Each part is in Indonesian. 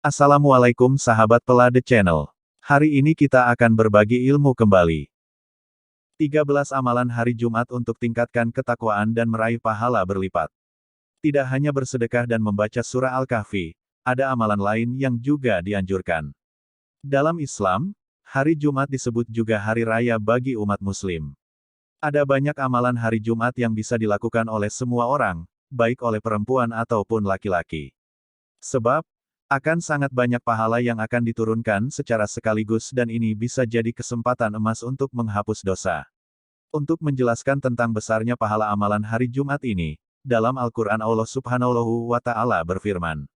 Assalamualaikum sahabat Pelade Channel. Hari ini kita akan berbagi ilmu kembali. 13 amalan hari Jumat untuk tingkatkan ketakwaan dan meraih pahala berlipat. Tidak hanya bersedekah dan membaca surah Al-Kahfi, ada amalan lain yang juga dianjurkan. Dalam Islam, hari Jumat disebut juga hari raya bagi umat muslim. Ada banyak amalan hari Jumat yang bisa dilakukan oleh semua orang, baik oleh perempuan ataupun laki-laki. Sebab, akan sangat banyak pahala yang akan diturunkan secara sekaligus dan ini bisa jadi kesempatan emas untuk menghapus dosa. Untuk menjelaskan tentang besarnya pahala amalan hari Jumat ini, dalam Al-Quran Allah Subhanahu wa Ta'ala berfirman,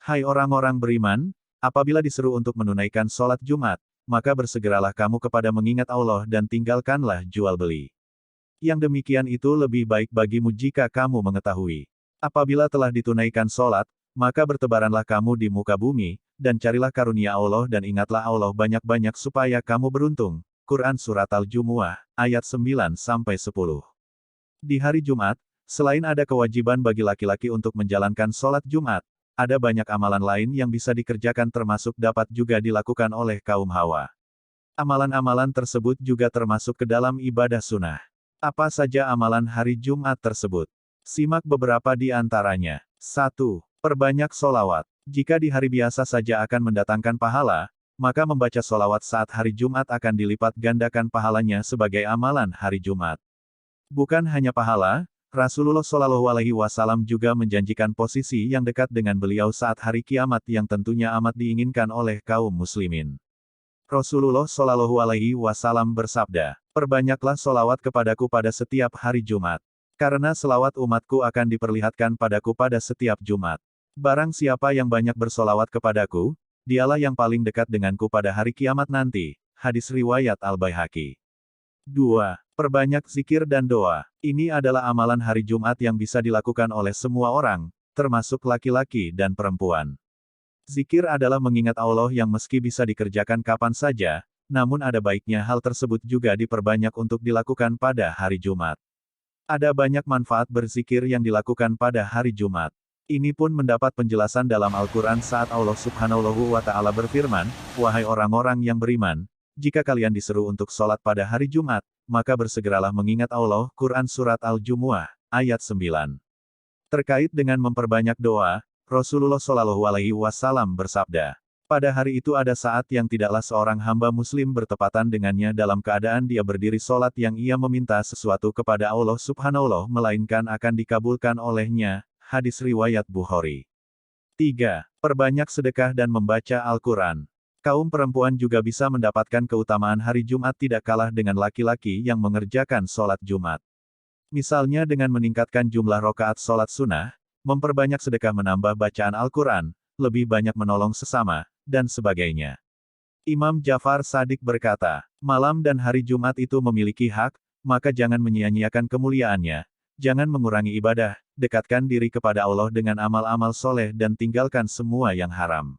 "Hai orang-orang beriman, apabila diseru untuk menunaikan sholat Jumat, maka bersegeralah kamu kepada mengingat Allah dan tinggalkanlah jual beli. Yang demikian itu lebih baik bagimu jika kamu mengetahui. Apabila telah ditunaikan sholat, maka bertebaranlah kamu di muka bumi, dan carilah karunia Allah dan ingatlah Allah banyak-banyak supaya kamu beruntung." Quran Surat Al-Jumu'ah, ayat 9-10. Di hari Jumat, selain ada kewajiban bagi laki-laki untuk menjalankan sholat Jumat, ada banyak amalan lain yang bisa dikerjakan termasuk dapat juga dilakukan oleh kaum hawa. Amalan-amalan tersebut juga termasuk ke dalam ibadah sunnah. Apa saja amalan hari Jumat tersebut? Simak beberapa di antaranya. 1. Perbanyak solawat. Jika di hari biasa saja akan mendatangkan pahala, maka membaca solawat saat hari Jumat akan dilipat gandakan pahalanya sebagai amalan hari Jumat. Bukan hanya pahala, Rasulullah Shallallahu Alaihi Wasallam juga menjanjikan posisi yang dekat dengan beliau saat hari kiamat yang tentunya amat diinginkan oleh kaum muslimin. Rasulullah Shallallahu Alaihi Wasallam bersabda, "Perbanyaklah solawat kepadaku pada setiap hari Jumat. Karena selawat umatku akan diperlihatkan padaku pada setiap Jumat. Barang siapa yang banyak bersolawat kepadaku, dialah yang paling dekat denganku pada hari kiamat nanti." Hadis riwayat Al-Baihaqi. 2. Perbanyak zikir dan doa. Ini adalah amalan hari Jumat yang bisa dilakukan oleh semua orang, termasuk laki-laki dan perempuan. Zikir adalah mengingat Allah yang meski bisa dikerjakan kapan saja, namun ada baiknya hal tersebut juga diperbanyak untuk dilakukan pada hari Jumat. Ada banyak manfaat berzikir yang dilakukan pada hari Jumat. Ini pun mendapat penjelasan dalam Al-Quran saat Allah Subhanahu wa Ta'ala berfirman, "Wahai orang-orang yang beriman, jika kalian diseru untuk sholat pada hari Jumat, maka bersegeralah mengingat Allah." Quran Surat Al-Jumu'ah, ayat 9. Terkait dengan memperbanyak doa, Rasulullah Shallallahu Alaihi Wasallam bersabda, "Pada hari itu ada saat yang tidaklah seorang hamba muslim bertepatan dengannya dalam keadaan dia berdiri sholat yang ia meminta sesuatu kepada Allah Subhanahu wa Ta'ala melainkan akan dikabulkan olehnya." Hadis riwayat Bukhari. 3. Perbanyak sedekah dan membaca Al-Quran. Kaum perempuan juga bisa mendapatkan keutamaan hari Jumat tidak kalah dengan laki-laki yang mengerjakan sholat Jumat. Misalnya dengan meningkatkan jumlah rokaat sholat sunnah, memperbanyak sedekah menambah bacaan Al-Quran, lebih banyak menolong sesama, dan sebagainya. Imam Ja'far Shadiq berkata, "Malam dan hari Jumat itu memiliki hak, maka jangan menyia-nyiakan kemuliaannya. Jangan mengurangi ibadah, dekatkan diri kepada Allah dengan amal-amal soleh dan tinggalkan semua yang haram.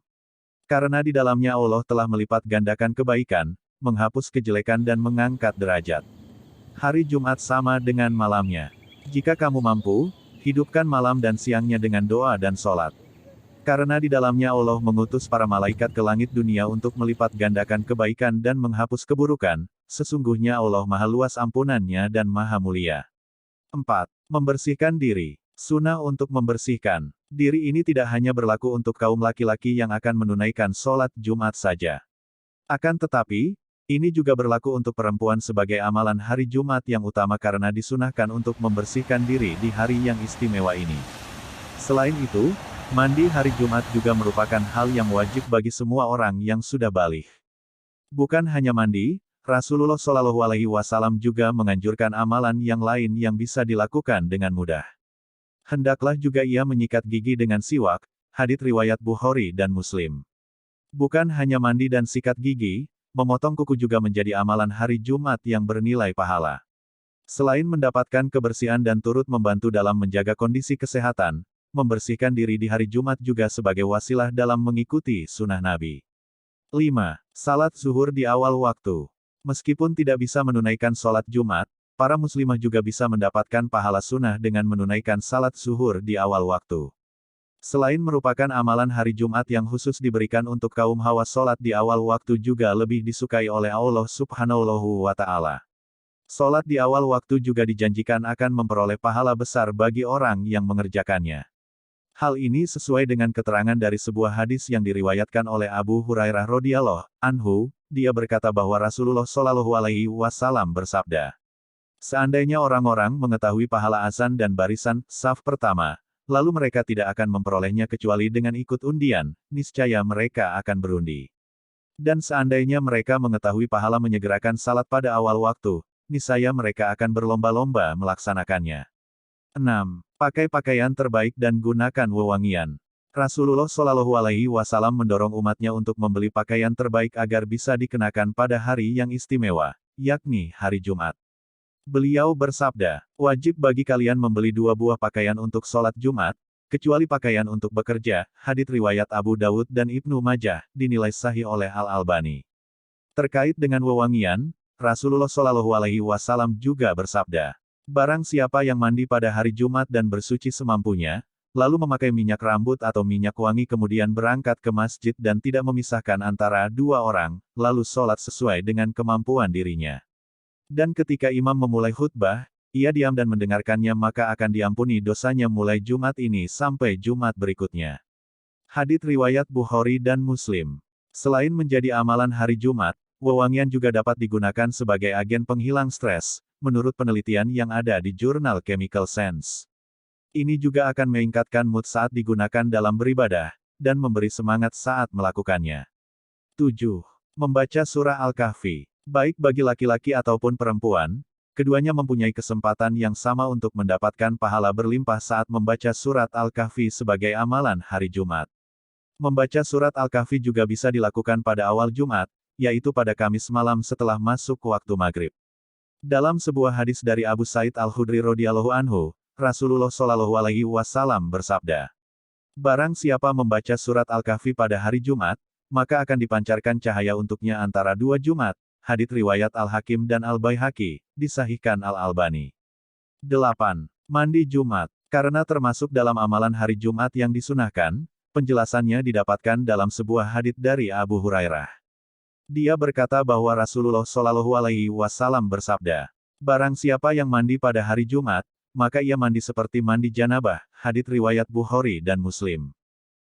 Karena di dalamnya Allah telah melipat gandakan kebaikan, menghapus kejelekan dan mengangkat derajat." Hari Jumat sama dengan malamnya. Jika kamu mampu, hidupkan malam dan siangnya dengan doa dan sholat. Karena di dalamnya Allah mengutus para malaikat ke langit dunia untuk melipat gandakan kebaikan dan menghapus keburukan, sesungguhnya Allah maha luas ampunannya dan maha mulia. 4. Membersihkan diri. Sunnah untuk membersihkan diri ini tidak hanya berlaku untuk kaum laki-laki yang akan menunaikan sholat Jumat saja. Akan tetapi, ini juga berlaku untuk perempuan sebagai amalan hari Jumat yang utama karena disunahkan untuk membersihkan diri di hari yang istimewa ini. Selain itu, mandi hari Jumat juga merupakan hal yang wajib bagi semua orang yang sudah baligh. Bukan hanya mandi, Rasulullah Shallallahu Alaihi Wasallam juga menganjurkan amalan yang lain yang bisa dilakukan dengan mudah. Hendaklah juga ia menyikat gigi dengan siwak, hadits riwayat Bukhari dan Muslim. Bukan hanya mandi dan sikat gigi, memotong kuku juga menjadi amalan hari Jumat yang bernilai pahala. Selain mendapatkan kebersihan dan turut membantu dalam menjaga kondisi kesehatan, membersihkan diri di hari Jumat juga sebagai wasilah dalam mengikuti sunnah Nabi. 5. Salat zuhur di awal waktu. Meskipun tidak bisa menunaikan sholat Jumat, para muslimah juga bisa mendapatkan pahala sunnah dengan menunaikan salat zuhur di awal waktu. Selain merupakan amalan hari Jumat yang khusus diberikan untuk kaum hawa sholat di awal waktu juga lebih disukai oleh Allah Subhanahu wa Ta'ala. Sholat di awal waktu juga dijanjikan akan memperoleh pahala besar bagi orang yang mengerjakannya. Hal ini sesuai dengan keterangan dari sebuah hadis yang diriwayatkan oleh Abu Hurairah radhiyallahu anhu. Dia berkata bahwa Rasulullah Shallallahu Alaihi Wasallam bersabda, "Seandainya orang-orang mengetahui pahala azan dan barisan saf pertama, lalu mereka tidak akan memperolehnya kecuali dengan ikut undian, niscaya mereka akan berundi. Dan seandainya mereka mengetahui pahala menyegerakan salat pada awal waktu, niscaya mereka akan berlomba-lomba melaksanakannya." 6. Pakai pakaian terbaik dan gunakan wewangian. Rasulullah Shallallahu Alaihi Wasallam mendorong umatnya untuk membeli pakaian terbaik agar bisa dikenakan pada hari yang istimewa, yakni hari Jumat. Beliau bersabda, "Wajib bagi kalian membeli 2 buah pakaian untuk sholat Jumat, kecuali pakaian untuk bekerja." Hadits riwayat Abu Dawud dan Ibnu Majah, dinilai sahih oleh Al-Albani. Terkait dengan wewangian, Rasulullah Shallallahu Alaihi Wasallam juga bersabda, "Barang siapa yang mandi pada hari Jumat dan bersuci semampunya, lalu memakai minyak rambut atau minyak wangi kemudian berangkat ke masjid dan tidak memisahkan antara 2 orang, lalu sholat sesuai dengan kemampuan dirinya. Dan ketika imam memulai khutbah, ia diam dan mendengarkannya maka akan diampuni dosanya mulai Jumat ini sampai Jumat berikutnya." Hadits riwayat Bukhari dan Muslim. Selain menjadi amalan hari Jumat, wewangian juga dapat digunakan sebagai agen penghilang stres, menurut penelitian yang ada di jurnal Chemical Sense. Ini juga akan meningkatkan mood saat digunakan dalam beribadah, dan memberi semangat saat melakukannya. 7. Membaca surah Al-Kahfi. Baik bagi laki-laki ataupun perempuan, keduanya mempunyai kesempatan yang sama untuk mendapatkan pahala berlimpah saat membaca surat Al-Kahfi sebagai amalan hari Jumat. Membaca surat Al-Kahfi juga bisa dilakukan pada awal Jumat, yaitu pada Kamis malam setelah masuk waktu maghrib. Dalam sebuah hadis dari Abu Sa'id Al-Khudri radhiyallahu anhu, Rasulullah Shallallahu Alaihi Wasallam bersabda, "Barang siapa membaca surat Al-Kahfi pada hari Jumat, maka akan dipancarkan cahaya untuknya antara 2 Jumat." Hadits riwayat Al-Hakim dan Al-Baihaqi, disahihkan Al-Albani. 8. Mandi Jumat. Karena termasuk dalam amalan hari Jumat yang disunahkan, penjelasannya didapatkan dalam sebuah hadits dari Abu Hurairah. Dia berkata bahwa Rasulullah Shallallahu Alaihi Wasallam bersabda, "Barang siapa yang mandi pada hari Jumat, maka ia mandi seperti mandi janabah." Hadits riwayat Bukhari dan Muslim.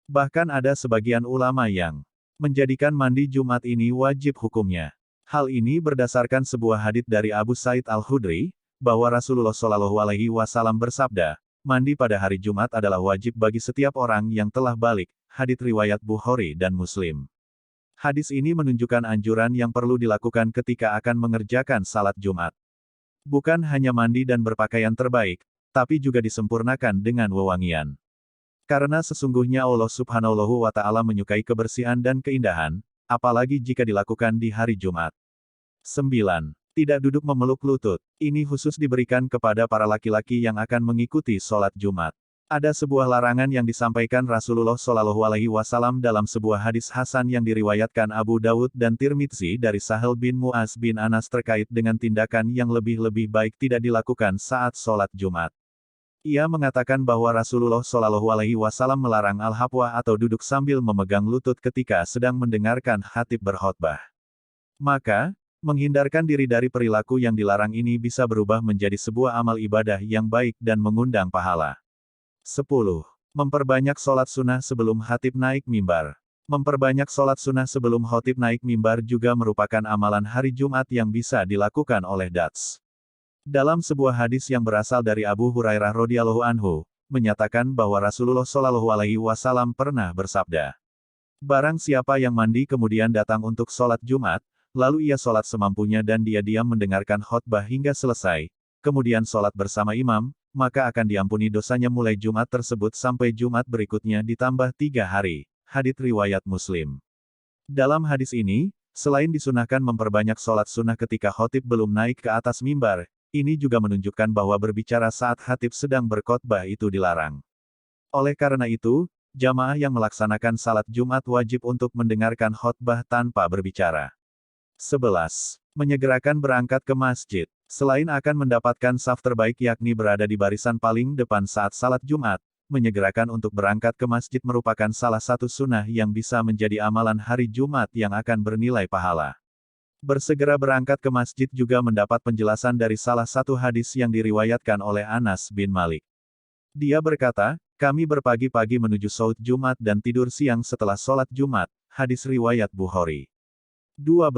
Bahkan ada sebagian ulama yang menjadikan mandi Jumat ini wajib hukumnya. Hal ini berdasarkan sebuah hadits dari Abu Sa'id Al-Khudri, bahwa Rasulullah Shallallahu Alaihi Wasallam bersabda, "Mandi pada hari Jumat adalah wajib bagi setiap orang yang telah balik." Hadits riwayat Bukhari dan Muslim. Hadis ini menunjukkan anjuran yang perlu dilakukan ketika akan mengerjakan salat Jumat. Bukan hanya mandi dan berpakaian terbaik, tapi juga disempurnakan dengan wewangian. Karena sesungguhnya Allah Subhanahu wa Ta'ala menyukai kebersihan dan keindahan, apalagi jika dilakukan di hari Jumat. 9. Tidak duduk memeluk lutut. Ini khusus diberikan kepada para laki-laki yang akan mengikuti sholat Jumat. Ada sebuah larangan yang disampaikan Rasulullah Shallallahu Alaihi Wasallam dalam sebuah hadis hasan yang diriwayatkan Abu Dawud dan Tirmidzi dari Sahal bin Mu'az bin Anas terkait dengan tindakan yang lebih baik tidak dilakukan saat sholat Jumat. Ia mengatakan bahwa Rasulullah Shallallahu Alaihi Wasallam melarang al-hafwa atau duduk sambil memegang lutut ketika sedang mendengarkan khatib berkhotbah. Maka, menghindarkan diri dari perilaku yang dilarang ini bisa berubah menjadi sebuah amal ibadah yang baik dan mengundang pahala. 10. Memperbanyak sholat sunnah sebelum khatib naik mimbar. Memperbanyak sholat sunnah sebelum khatib naik mimbar juga merupakan amalan hari Jumat yang bisa dilakukan oleh dats. Dalam sebuah hadis yang berasal dari Abu Hurairah radhiyallahu anhu, menyatakan bahwa Rasulullah Shallallahu Alaihi Wasallam pernah bersabda, "Barang siapa yang mandi kemudian datang untuk sholat Jumat, lalu ia sholat semampunya dan dia diam mendengarkan khotbah hingga selesai, kemudian sholat bersama imam, maka akan diampuni dosanya mulai Jumat tersebut sampai Jumat berikutnya ditambah 3 hari. Hadits riwayat Muslim. Dalam hadis ini, selain disunahkan memperbanyak sholat sunnah ketika khotib belum naik ke atas mimbar, ini juga menunjukkan bahwa berbicara saat khatib sedang berkhotbah itu dilarang. Oleh karena itu, jamaah yang melaksanakan salat Jumat wajib untuk mendengarkan khotbah tanpa berbicara. 11. Menyegerakan berangkat ke masjid. Selain akan mendapatkan saf terbaik yakni berada di barisan paling depan saat salat Jumat, menyegerakan untuk berangkat ke masjid merupakan salah satu sunnah yang bisa menjadi amalan hari Jumat yang akan bernilai pahala. Bersegera berangkat ke masjid juga mendapat penjelasan dari salah satu hadis yang diriwayatkan oleh Anas bin Malik. Dia berkata, kami berpagi-pagi menuju salat Jumat dan tidur siang setelah sholat Jumat, hadis riwayat Bukhari. 12.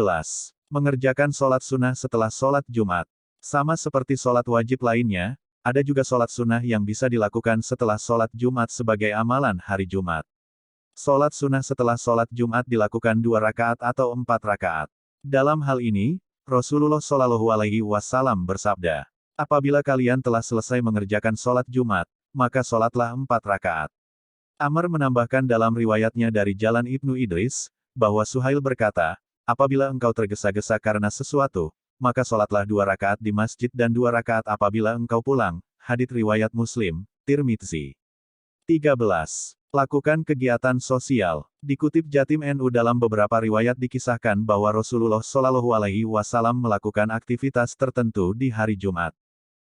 Mengerjakan sholat sunnah setelah sholat Jumat. Sama seperti sholat wajib lainnya, ada juga sholat sunnah yang bisa dilakukan setelah sholat Jumat sebagai amalan hari Jumat. Sholat sunnah setelah sholat Jumat dilakukan 2 rakaat atau 4 rakaat. Dalam hal ini, Rasulullah Shallallahu Alaihi Wasallam bersabda, apabila kalian telah selesai mengerjakan sholat Jumat, maka sholatlah 4 rakaat. Amr menambahkan dalam riwayatnya dari jalan Ibnu Idris, bahwa Suhail berkata, apabila engkau tergesa-gesa karena sesuatu, maka sholatlah 2 rakaat di masjid dan 2 rakaat apabila engkau pulang. Hadits riwayat Muslim, Tirmidzi. 13. Lakukan kegiatan sosial. Dikutip Jatim NU dalam beberapa riwayat dikisahkan bahwa Rasulullah Shallallahu Alaihi Wasallam melakukan aktivitas tertentu di hari Jumat.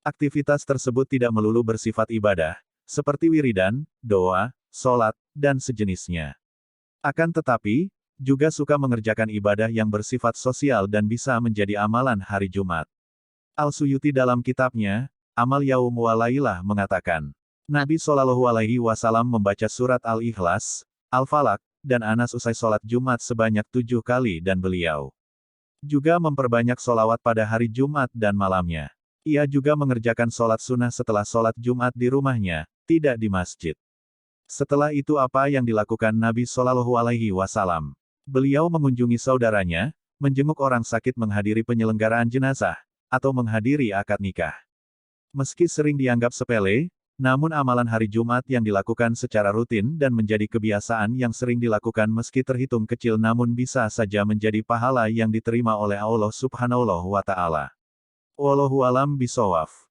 Aktivitas tersebut tidak melulu bersifat ibadah, seperti wiridan, doa, sholat, dan sejenisnya. Akan tetapi, juga suka mengerjakan ibadah yang bersifat sosial dan bisa menjadi amalan hari Jumat. Al-Suyuti dalam kitabnya, Amal Yaum wa Lailah mengatakan, Nabi Shallallahu Alaihi Wasallam membaca surat Al-Ikhlas, Al-Falaq, dan Anas usai sholat Jumat sebanyak 7 kali dan beliau juga memperbanyak sholawat pada hari Jumat dan malamnya. Ia juga mengerjakan sholat sunnah setelah sholat Jumat di rumahnya, tidak di masjid. Setelah itu apa yang dilakukan Nabi Shallallahu Alaihi Wasallam? Beliau mengunjungi saudaranya, menjenguk orang sakit, menghadiri penyelenggaraan jenazah, atau menghadiri akad nikah. Meski sering dianggap sepele, namun amalan hari Jumat yang dilakukan secara rutin dan menjadi kebiasaan yang sering dilakukan meski terhitung kecil namun bisa saja menjadi pahala yang diterima oleh Allah Subhanahu wa Ta'ala. Wallahu a'lam bishawab.